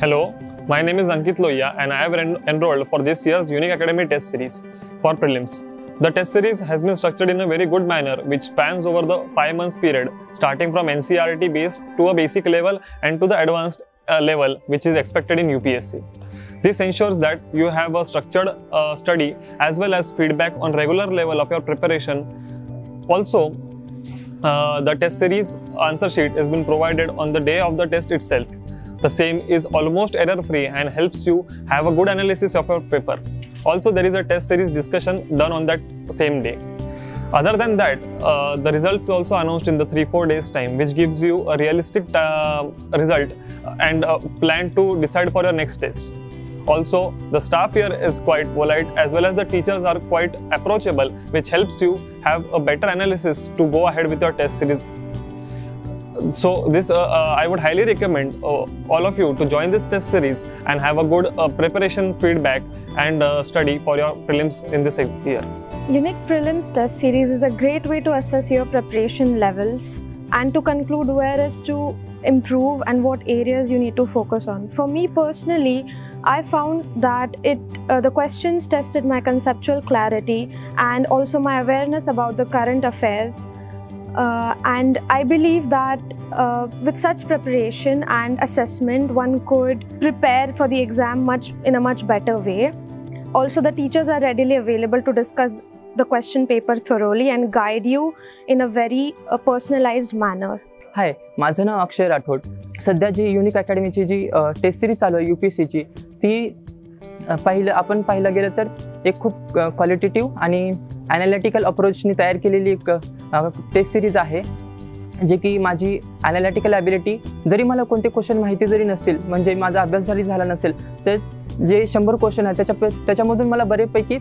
Hello, my name is Ankit Lohia and I have enrolled for this year's Unique Academy test series for prelims. The test series has been structured in a very good manner which spans over the 5 months period, starting from NCERT based to a basic level and to the advanced level which is expected in UPSC. This ensures that you have a structured study as well as feedback on regular level of your preparation. Also, the test series answer sheet has been provided on the day of the test itself. The same is almost error-free and helps you have a good analysis of your paper. Also, there is a test series discussion done on that same day. Other than that, the results also announced in the 3-4 days time, which gives you a realistic result and a plan to decide for your next test. Also, the staff here is quite polite as well as the teachers are quite approachable, which helps you have a better analysis to go ahead with your test series. So this I would highly recommend all of you to join this test series and have a good preparation feedback and study for your prelims in this year. Unique Prelims test series is a great way to assess your preparation levels and to conclude where is to improve and what areas you need to focus on. For me personally, I found that the questions tested my conceptual clarity and also my awareness about the current affairs. And I believe that with such preparation and assessment, one could prepare for the exam in a much better way. Also, the teachers are readily available to discuss the question paper thoroughly and guide you in a very personalized manner. हाय, माझं नाव अक्षय राठोड. सध्या जी unique अकॅडमीची जी taste series चालू आहे UPSCची, ती आपण पाहिलं गेलं तर एक खूप क्वालिटेटिव्ह आणि ॲनालिटिकल अप्रोचनी तयार केलेली एक टेस्ट सिरीज आहे, जे की माझी ॲनालिटिकल ॲबिलिटी, जरी मला कोणते क्वेश्चन माहिती जरी नसतील, म्हणजे माझा अभ्यास जरी झाला नसेल, तर जे 100 क्वेश्चन आहेत त्याच्यामधून मला बरेपैकी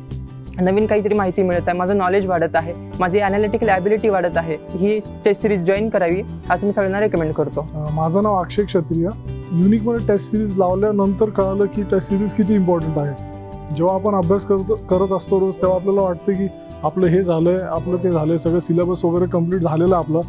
नवीन काहीतरी माहिती मिळत आहे, माझं नॉलेज वाढत आहे, माझी ॲनालिटिकल ॲबिलिटी वाढत आहे. ही टेस्ट सिरीज जॉईन करावी असं मी सगळ्यांना रेकमेंड करतो. माझं नाव अक्षय क्षत्रिय. युनिकमध्ये टेस्ट सिरीज लावल्यानंतर कळालं की टेस्ट सिरीज किती इम्पॉर्टंट आहे. जेव्हा आपण अभ्यास करत असतो रोज, तेव्हा आपल्याला वाटतं की आपलं हे झालंय, आपलं ते झालंय, सगळं सिलेबस वगैरे कंप्लीट झालेलं आपलं.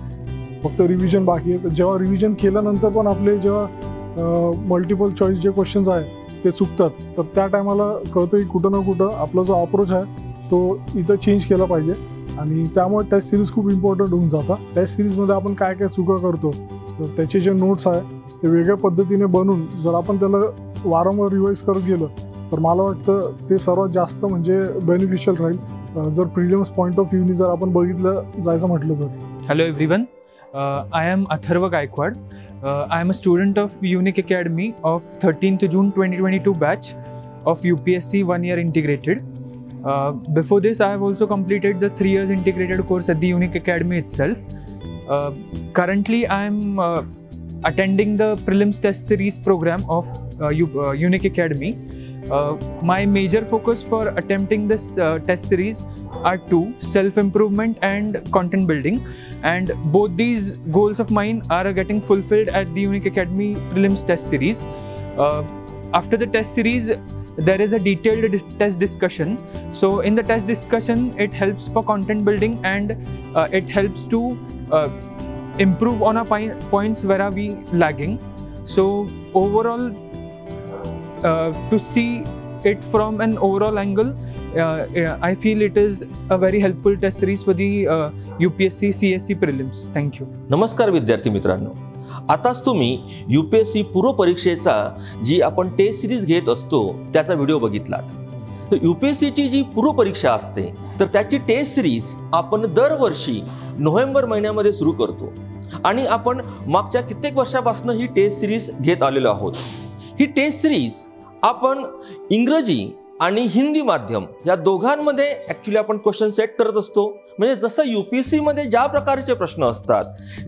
फक्त रिव्हिजन बाकी आहे. जेव्हा रिव्हिजन केल्यानंतर पण आपले जेव्हा मल्टिपल चॉईस जे क्वेश्चन्स आहे ते चुकतात, तर त्या टायमाला कळतं की कुठं ना कुठं आपला जो अप्रोच आहे तो इथं चेंज केला पाहिजे. आणि त्यामुळे टेस्ट सिरीज खूप इम्पॉर्टंट होऊन जातात. टेस्ट सिरीजमध्ये आपण काय काय चुका करतो, तर त्याचे जे नोट्स आहे ते वेगळ्या पद्धतीने बनवून जर आपण त्याला वारंवार रिवाईज करत गेलं तर मला वाटतं ते सर्वात जास्त म्हणजे बेनिफिशियल राहील जर प्रिलिम्स पॉईंट ऑफ व्ह्यूनी जर आपण बघितलं जायचं म्हटलं तर. Hello everyone, I am Atharva Gaikwad. I am a student of Unique Academy of 13th June 2022 batch of UPSC 1 year integrated. Before this, I have also completed the 3 years integrated course at the Unique Academy itself. Currently, I am attending the prelims test series program of Unique Academy. My major focus for attempting this test series are two: self-improvement and content building. And both these goals of mine are getting fulfilled at the Unique Academy prelims test series. After the test series, there is a detailed test discussion. So in the test discussion, it helps for content building and it helps to improve on our points where are we lagging. So overall, to see it from an overall angle, I feel it is a very helpful test series for the UPSC CSE prelims. Thank you. नमस्कार विद्यार्थी मित्रांनो, आताच तुम्ही UPSC पूर्व परीक्षेचा जी आपण taste series घेत असतो त्याचा व्हिडिओ बघितलात. तर UPSCची जी पूर्व परीक्षा असते तर त्याची टेस्ट सिरीज आपण दरवर्षी नोव्हेंबर महिन्यामध्ये सुरू करतो आणि आपण मागच्या कित्येक वर्षापासून ही टेस्ट सिरीज घेत आलेलो आहोत. ही टेस्ट सिरीज आपण इंग्रजी आणि हिंदी माध्यम या दोघांमध्ये ॲक्च्युली आपण क्वेश्चन सेट करत असतो. म्हणजे जसं UPSCमध्ये ज्या प्रकारचे प्रश्न असतात,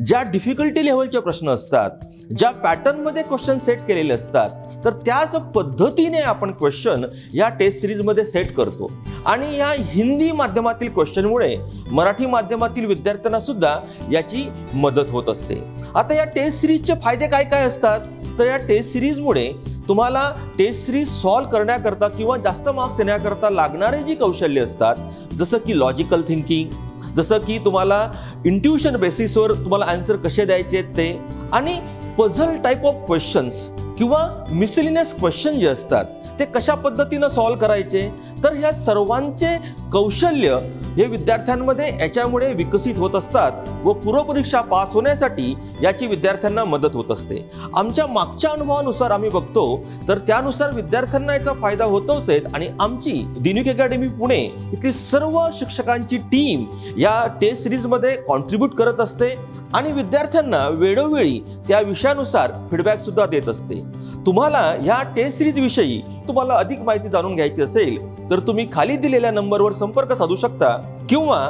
ज्या डिफिकल्टी लेव्हलचे प्रश्न असतात, ज्या पॅटर्नमध्ये क्वेश्चन सेट केलेले असतात, तर त्याच पद्धतीने आपण क्वेश्चन या टेस्ट सिरीजमध्ये सेट करतो. आणि या हिंदी माध्यमातील क्वेश्चनमुळे मराठी माध्यमातील विद्यार्थ्यांना सुद्धा याची मदत होत असते. आता या टेस्ट सिरीजचे फायदे काय काय असतात, तर या टेस्ट सिरीजमुळे तुम्हाला टेस्ट सिरीज सॉल्व करण्याकरता किंवा जास्त मार्क्स येण्याकरता लागणारे जी कौशल्य असतात, जसं की लॉजिकल थिंकिंग, जसं की तुम्हाला इंट्युशन बेसिसवर तुम्हाला आन्सर कसे द्यायचे ते, आणि पझल टाईप ऑफ क्वेश्चन्स किंवा मिसलिनियस क्वेश्चन जे असतात ते कशा पद्धतीनं सॉल्व करायचे, तर ह्या सर्वांचे कौशल्य हे विद्यार्थ्यांमध्ये याच्यामुळे विकसित होत असतात व पूर्वपरीक्षा पास होण्यासाठी याची विद्यार्थ्यांना मदत होत असते. आमच्या मागच्या अनुभवानुसार आम्ही बघतो तर त्यानुसार विद्यार्थ्यांना याचा फायदा होतोच आहे. आणि आमची युनिक अकॅडमी पुणे इथली सर्व शिक्षकांची टीम या टेस्ट सिरीजमध्ये कॉन्ट्रीब्यूट करत असते आणि विद्यार्थ्यांना वेळोवेळी त्या विषयानुसार फीडबॅक सुद्धा देत असते. तुम्हाला या टेस्ट सिरीज विषयी तुम्हाला अधिक माहिती जाणून घ्यायची असेल तर तुम्ही खाली दिलेल्या नंबरवर संपर्क साधू शकता किंवा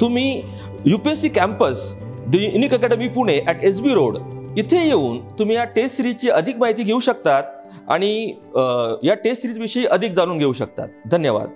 तुम्ही UPSC campus the unique academy Pune @ SB road इथे येऊन तुम्ही या टेस्ट सिरीजची अधिक माहिती घेऊ शकतात आणि या टेस्ट सिरीज विषयी अधिक जाणून घेऊ शकतात. धन्यवाद.